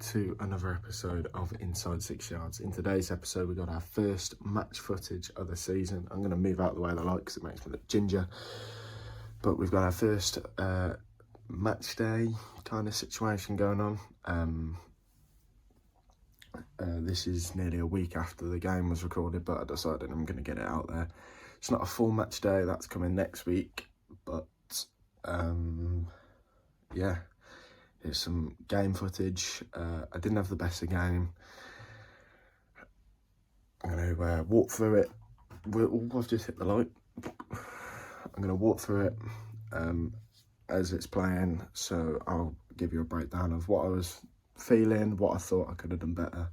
to another episode of Inside 6 Yards. In today's episode, we got our first match footage of the season. I'm going to move out the way of the light because it makes me look ginger. But we've got our first match day kind of situation going on. This is nearly a week after the game was recorded, but I decided I'm going to get it out there. It's not a full match day, that's coming next week, but yeah, here's some game footage. I didn't have the best of game. I'm going to walk through it. I've just hit the light. I'm going to walk through it as it's playing, so I'll give you a breakdown of what I was feeling, what I thought I could have done better,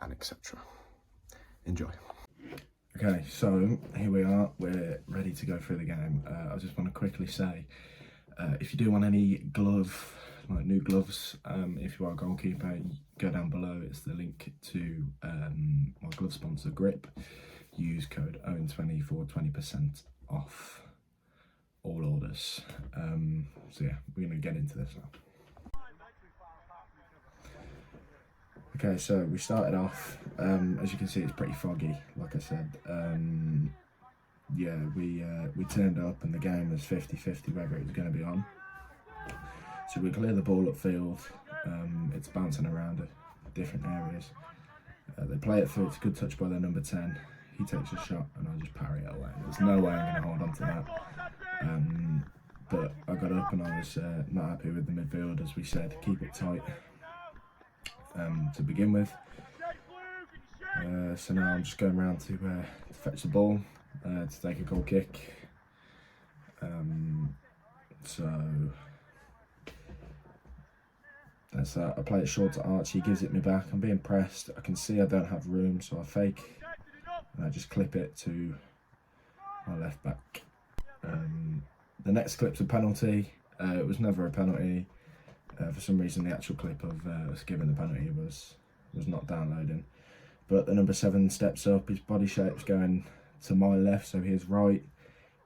and etc. Enjoy. Okay, so here we are, we're ready to go through the game. I just want to quickly say, if you do want any new gloves, if you are a goalkeeper, go down below, it's the link to my glove sponsor Grip. Use code OWEN20 for 20% off all orders. So yeah, we're going to get into this now. Okay, so we started off, as you can see it's pretty foggy, like I said. Yeah, we turned up and the game was 50-50 whether it was going to be on. So we clear the ball upfield, it's bouncing around different areas. They play it through, it's a good touch by their number 10. He takes a shot and I just parry it away. There's no way I'm going to hold on to that. But I got up and I was not happy with the midfield, as we said, keep it tight. To begin with, so now I'm just going around to fetch the ball to take a goal kick. So that's that. I play it short to Archie, he gives it me back. I'm being pressed. I can see I don't have room, so I fake and I just clip it to my left back. The next clip's a penalty. It was never a penalty. For some reason the actual clip of us giving the penalty was not downloading. But the number 7 steps up, his body shape's going to my left, so he is right.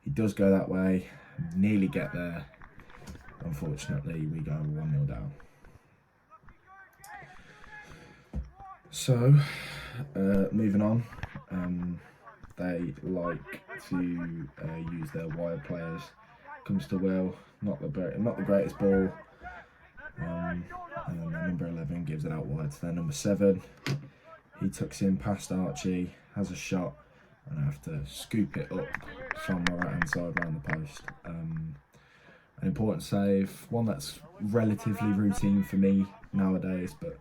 He does go that way, nearly get there. Unfortunately, we go 1-0 down. So, moving on, they like to use their wide players. Comes to Will, not the greatest ball. And then their number 11 gives it out wide to their number 7. He tucks in past Archie, has a shot, and I have to scoop it up from the right hand side around the post. An important save, one that's relatively routine for me nowadays, but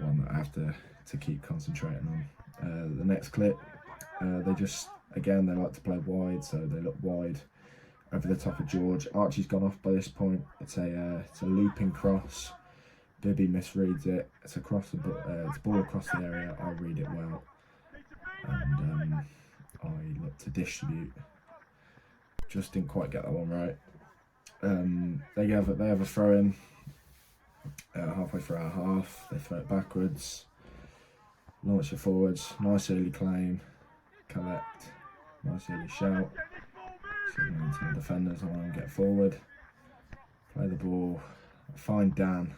one that I have to keep concentrating on. The next clip, they like to play wide, so they look wide over the top of George. Archie's gone off by this point. It's a looping cross. Bibby misreads it. It's a ball across the area. I read it well, and I look to distribute. Just didn't quite get that one right. They have a throw in halfway through our half. They throw it backwards, launch it forwards. Nice early claim, collect. Nice early shout. Signaling to the defenders, I want to get forward, play the ball, find Dan,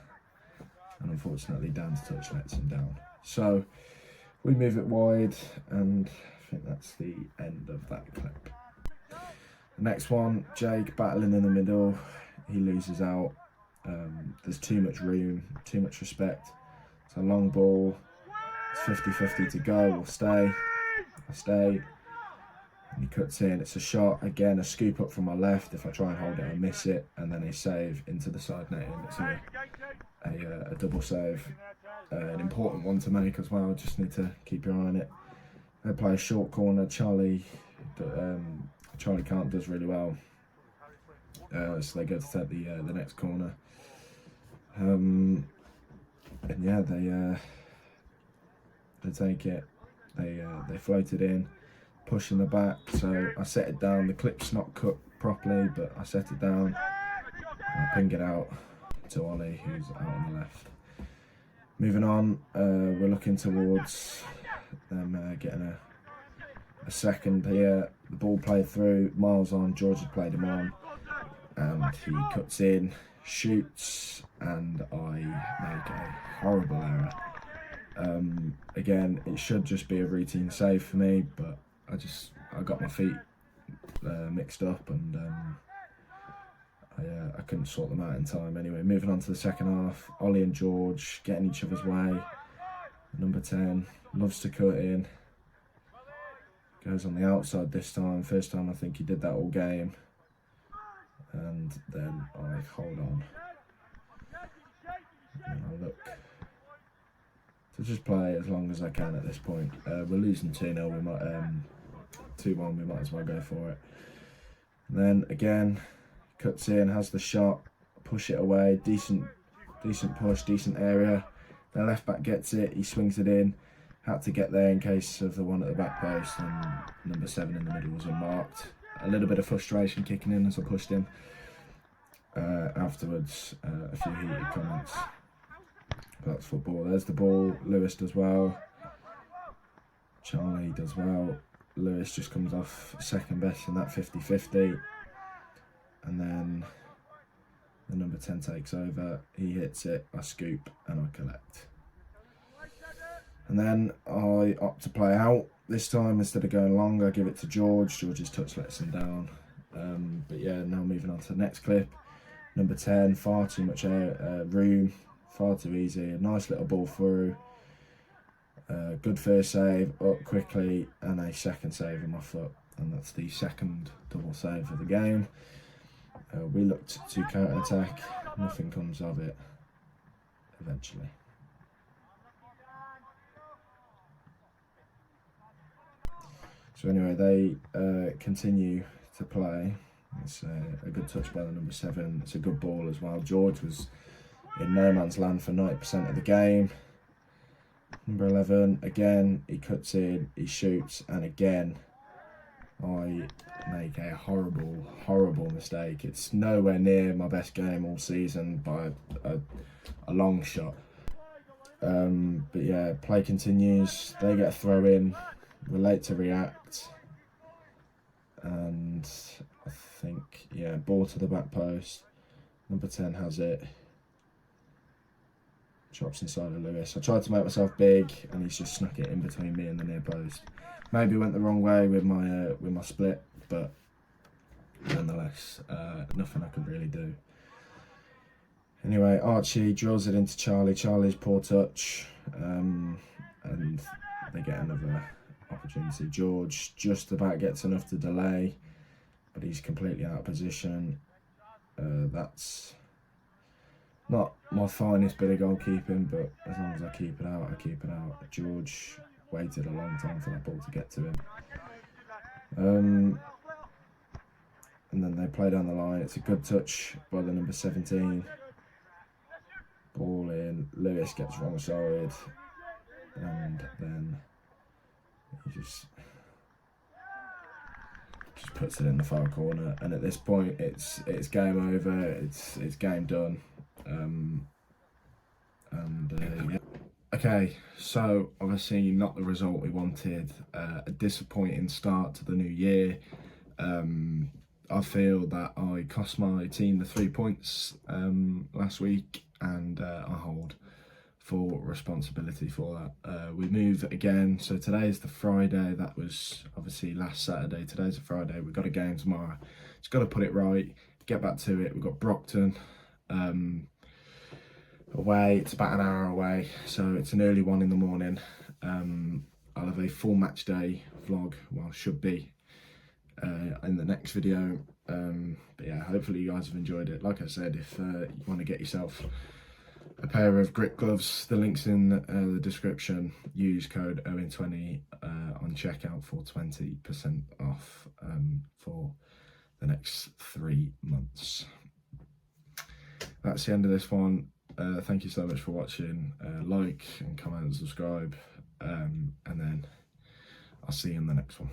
and unfortunately Dan's touch lets him down. So we move it wide, and I think that's the end of that clip. The next one, Jake battling in the middle, he loses out. There's too much room, too much respect. It's a long ball, it's 50-50 to go, we'll stay. I stay. And he cuts in, it's a shot, again a scoop up from my left. If I try and hold it I miss it, and then a save into the side netting. It's a double save, an important one to make as well, just need to keep your eye on it. They play a short corner, Charlie Kant does really well, so they go to take the next corner. And yeah, they take it, they float it in, push in the back, so I set it down. The clip's not cut properly, but I set it down and I ping it out to Ollie, who's out on the left. Moving on, we're looking towards them getting a second here. The ball played through, Miles on, George had played him on, and he cuts in, shoots, and I make a horrible error. Again, it should just be a routine save for me, but I got my feet mixed up, and I couldn't sort them out in time. Anyway, moving on to the second half, Ollie and George getting each other's way. Number 10 loves to cut in, goes on the outside this time. First time I think he did that all game, and then I hold on and I look to just play as long as I can at this point. We're losing 2-0, we might 2-1, we might as well go for it. And then again, cuts in, has the shot, push it away, decent push, decent area. The left back gets it, he swings it in. Had to get there in case of the one at the back post, and number 7 in the middle was unmarked. A little bit of frustration kicking in as I pushed him. Afterwards, a few heated comments. But that's football. There's the ball. Lewis does well. Charlie does well. Lewis just comes off second best in that 50-50. And then the number 10 takes over. He hits it. I scoop and I collect. And then I opt to play out. This time, instead of going long, I give it to George. George's touch lets him down. But yeah, now moving on to the next clip. Number 10, far too much room, far too easy. A nice little ball through. Good first save, up quickly, and a second save on my foot. And that's the second double save of the game. We looked to counter-attack. Nothing comes of it eventually. So anyway, they continue to play. It's a good touch by the number 7. It's a good ball as well. George was in no man's land for 90% of the game. Number 11, again, he cuts in, he shoots, and again, I make a horrible mistake. It's nowhere near my best game all season by a long shot. But yeah, play continues. They get a throw in. We're late to react, and I think, yeah, ball to the back post. Number 10 has it. Chops inside of Lewis. I tried to make myself big, and he's just snuck it in between me and the near post. Maybe went the wrong way with my split, but nonetheless, nothing I could really do. Anyway, Archie drills it into Charlie. Charlie's poor touch, and they get another opportunity. George just about gets enough to delay, but he's completely out of position. That's not my finest bit of goalkeeping, but as long as I keep it out, I keep it out. George waited a long time for that ball to get to him. And then they play down the line. It's a good touch by the number 17. Ball in. Lewis gets wrong side, and then he just puts it in the far corner. And at this point, it's game over. It's game done. Yeah. Okay, so obviously not the result we wanted. A disappointing start to the new year. I feel that I cost my team the 3 points last week, and I hold full responsibility for that. We move again, so today is the Friday. That was obviously last Saturday. Today's a Friday. We've got a game tomorrow. Just got to put it right, get back to it. We've got Brockton away. It's about an hour away, so it's an early one in the morning. I'll have a full match day vlog, well, should be, in the next video. But yeah, hopefully you guys have enjoyed it. Like I said, if you want to get yourself a pair of grip gloves, the link's in the description. Use code OWIN20 on checkout for 20% off for the next 3 months. That's the end of this one. Thank you so much for watching. Like and comment and subscribe, and then I'll see you in the next one.